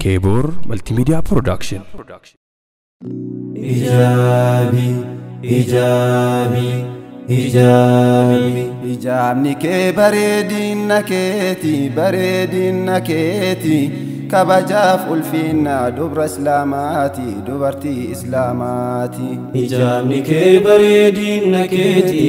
Kebor Multimedia Production. Hijabi, hijabi, hijabi. Hijabni ke bareedin naketi. Kabajaf ulfinna dubra islamati, dubarti islamati. Hijabni ke bareedin naketi.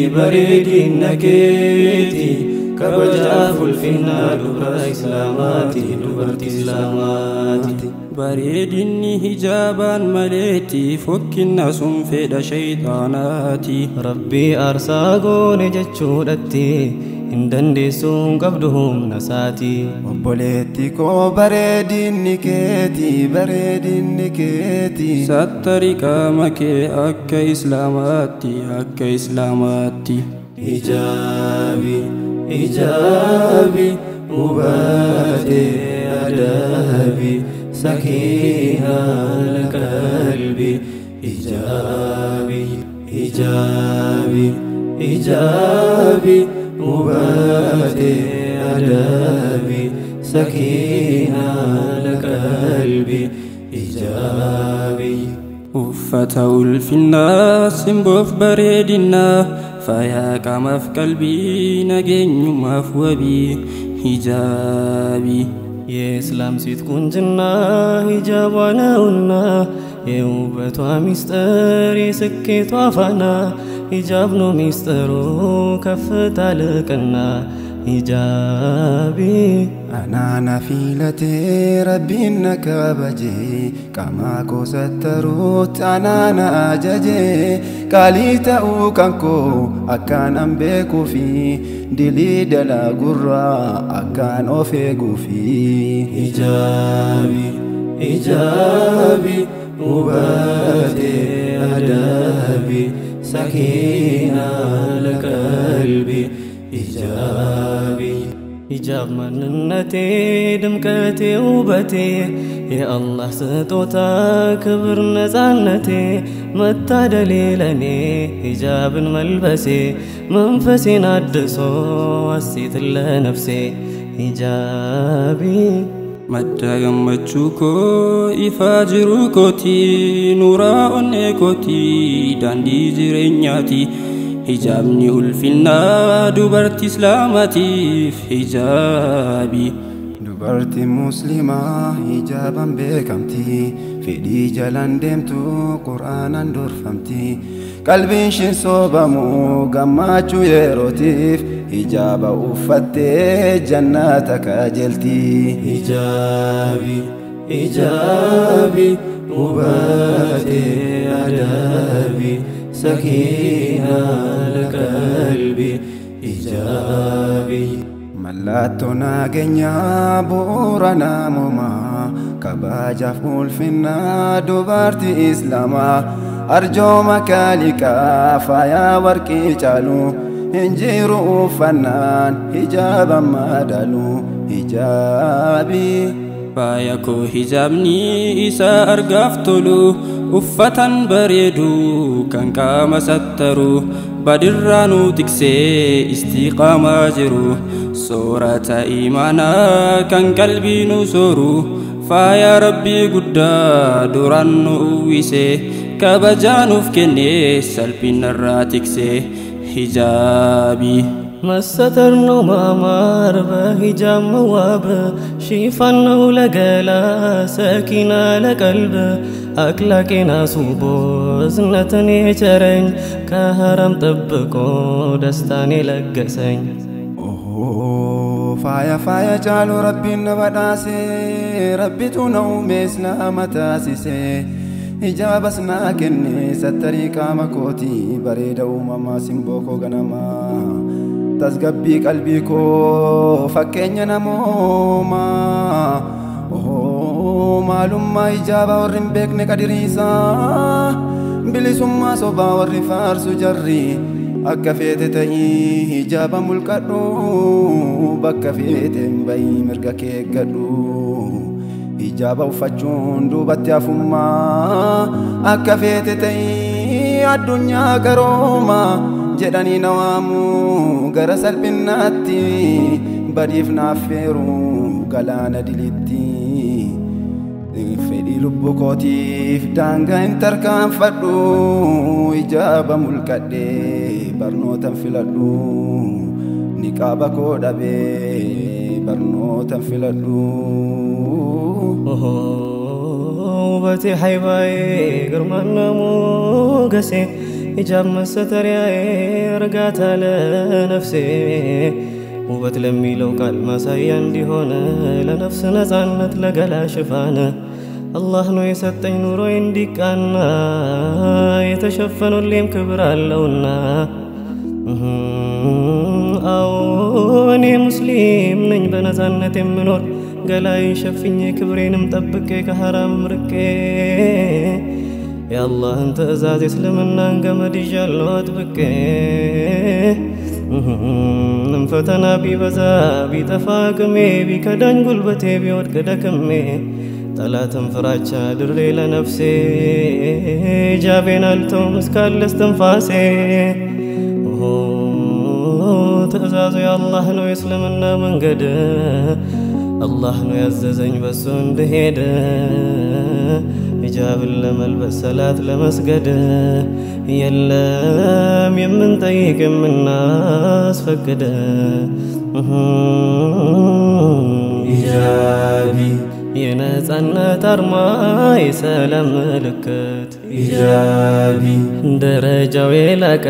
Kabajaf ulfinna dubra islamati, dubarti islamati. Bareedinni hijaban maleti fokkinna sun fedha shaytaanati. Rabbi aarsaa goone jechuudhatti hin dandeessuun qabdu humna isaati. Obboleetti koo bareedinni keeti. Sattari qaama kee akka islaamaatti. Hijabi, hijabi, ubate adabi, sakina qalbi. Hijabi, hijabi, hijabi, ubate adabi, sakina qalbi. Hijabi. Uffata ulfinna simboof bareedinna faayaa qaamaaf qalbii nageenyumaaf wabii. Hijabi የእስላም ሴት ቁንጅና ሂጃቧ ነውና የውበቷ ሚስጥር የስኬቷ ፋና ሂጃብ ነው ሚስጥሩ ከፍታ ልቅና hijabi Anana filate rabbina kabaje kama ko sattarut anana ajaje kalita ukanko akan ambeku fi dilidala gurra akan ofegu fi hijabi hijabi ubate adabi sakina qalbi hijabi ሂጃብ ማንነቴ ድምቀቴ ውበቴ የአላህ ስጦታ ክብር ነፃነቴ መታደሌ ለኔ ሂጃብን መልበሴ መንፈሴን አድሶ ሐሴትን ለነፍሴ ሂጃቢ መዳገመቹኮ ኢፋጅሩ ኮቲ ኑራ ኦኔ ኮቲ ዳንዲ ጅሬኛቲ. Hijabni ulfinna dubarti islamatiif hijabi. Dubarti muslima hijaban beekamti fedhii jalan deemtu qur'aanan durfamti. Qalbiin shin soobamu gammachuu yerootiif hijaba uffattee jannata kajelti. Hijabi hijabi ubate adabi sakina qalbi. Hijabi Mallattoo nageenyaa bu'uura namummaa kabajaaf ulfinna dubarti islaamaa arjooma kaaliqaa faayaa warqii caalu hinjiru uffannaan hijaban madalu. Hijabi faaya koo hijabni isa argaaf tolu uffatan bareedu kan qaama sattaru badirraanu tiksee istiqaamaa jiru soorata imaanaa kan qalbii nu sooru faaya rabbii guddaa duraan nu uwwise kabajaanuuf kennee salphinarraa tiksee. Hijabi መሰተር ነው ማማር በሂጃብ መዋብ ሽፋን ነው ለገላ ሰኪና ለቀልብ አክላቄን አስውቦ እዝነትን የቸረኝ ከሐራም ጠብቆ ደስታን የለገሰኝ። faaya faaya caalu rabbiin na badhaase rabbitu na uume islaama taasise. Hijabas naa kenne sattarii qaama kooti bareeda uumamaa simboo koo ganamaa tasgabbii qalbii koo fakkeenya namoomaa. Maalummaa hijaba warri hin beekne qadiriisaa bilisummaa sobaa warri faarsu jarri akka feete ta'ii hijaba mulqadhu bakka feete hin bayii mirga kee eeggadhu. Hijaba uffachuun duubatti hafummaa akka feete ta'ii addunyaa garooma jedhanii na waamu gara salphinaatti badiif naafeeru galaana dilitti fedhii lubbuu kootiif daangaa hin tarkaanfadhu ijaaba mulqadhee barnootan filadhu niqaaba koo dhabee barnootan filadhu ውበቴ ሀይባዬ ግርማና ሞገሴ ሂጃብ መሰተሪያዬ እርጋታ ለነፍሴ ውበት ለሚለው ቃል ማሳያ እንዲሆነ ለነፍስ ነፃነት ለገላ ሽፋን አላህ ነው የሰጠኝ ኑሮ እንዲቃና የተሸፈኑልኝ ክብር አለውና አዎ እኔ ሙስሊም ነኝ በነፃነት የምኖር ገላዬን ሸፍኜ ክብሬንም ጠብቄ ከሐራም ርቄ የአላህን ትእዛዝ እስልምናን ገመድ ይዣለሁ አጥብቄ ፈተና ቢበዛ ቢጠፋ አቅሜ ቢከዳኝ ጉልበቴ ቢወድቅ ደክሜ ጠላትን ፍራቻ ድሬ ለነፍሴ ሂጃቤን አልተውም እስካለ እስትንፋሴ ትእዛዙ የአላህ ነው የእስልምና መንገድ الله نو يعززني بس اندهيد حجاب لملبس صلاة لمسجد يلام يمن طيق من الناس فقد حجابي ينزعنا ترمى يسلم ملكت حجابي درجة ويلك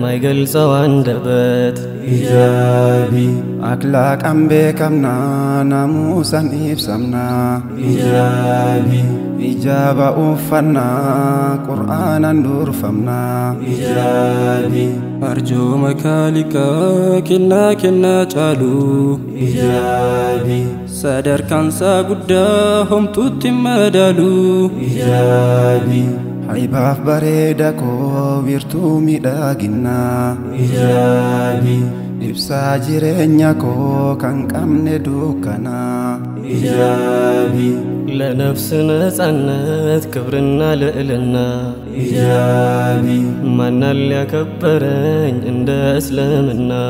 ما يقل سوان دبت حجابي أكلك أم بكمنا ناموسا إبسمنا حجابي إجابة أفنا قرآنا دورفمنا حجابي أرجو مكالك كنا تعلو حجابي صدر كان ساقدهم تتمدلو حجابي حيباف بريدكو بيرتو ميداقنا حجابي إبسا جيرينيكو كان قمن دوكنا حجابي لنفسنا سنت كبرنا لإلنا حجابي من اللي كبرن عند إسلامنا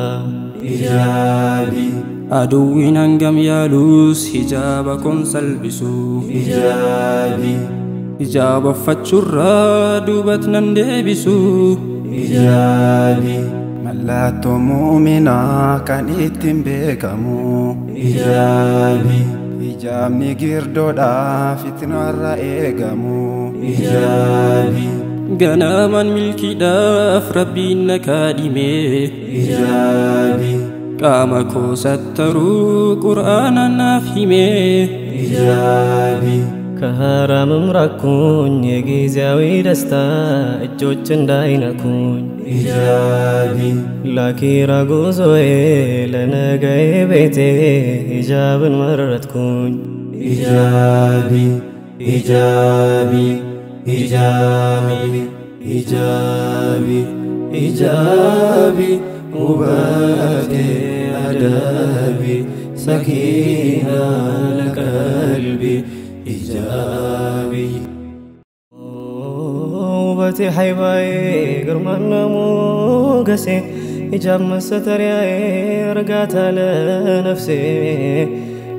حجابي أدوين أنقم يالوس حجابكم سلبسو حجابي حجاب فتشرا دوبتنا ندبسو حجابي ملاتو مؤمنا كان اتم بكمو حجابي حجابني قردودا فتنا الرأيقمو حجابي قناما ملكي داف ربي نكادمي حجابي قامكو سترو قرآنا نافهمي حجابي كهرام مراكون يجيزاوي دستا اجوچ እንዳይነኩኝ حجابي ላኪራ ጉዞዬ ለነገዬ ቤቴ ሂጃብን መረጥኩኝ حجابي حجابي حجابي حجابي حجابي وباتي أدبي سكينة لقلبي حجابي ውበቴ ሀይባዬ ግርማና ሞገሴ ሂጃብ መሰተሪያዬ እርጋታ ለነፍሴ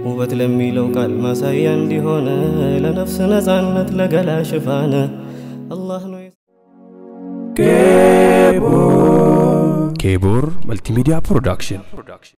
ውበት ለሚለው ቃል ማሳያ እንዲሆነ ለነፍስ ነፃነት ለገላ ሽፋን አላህ ነው ኬቡር መልቲሚዲያ ፕሮዳክሽን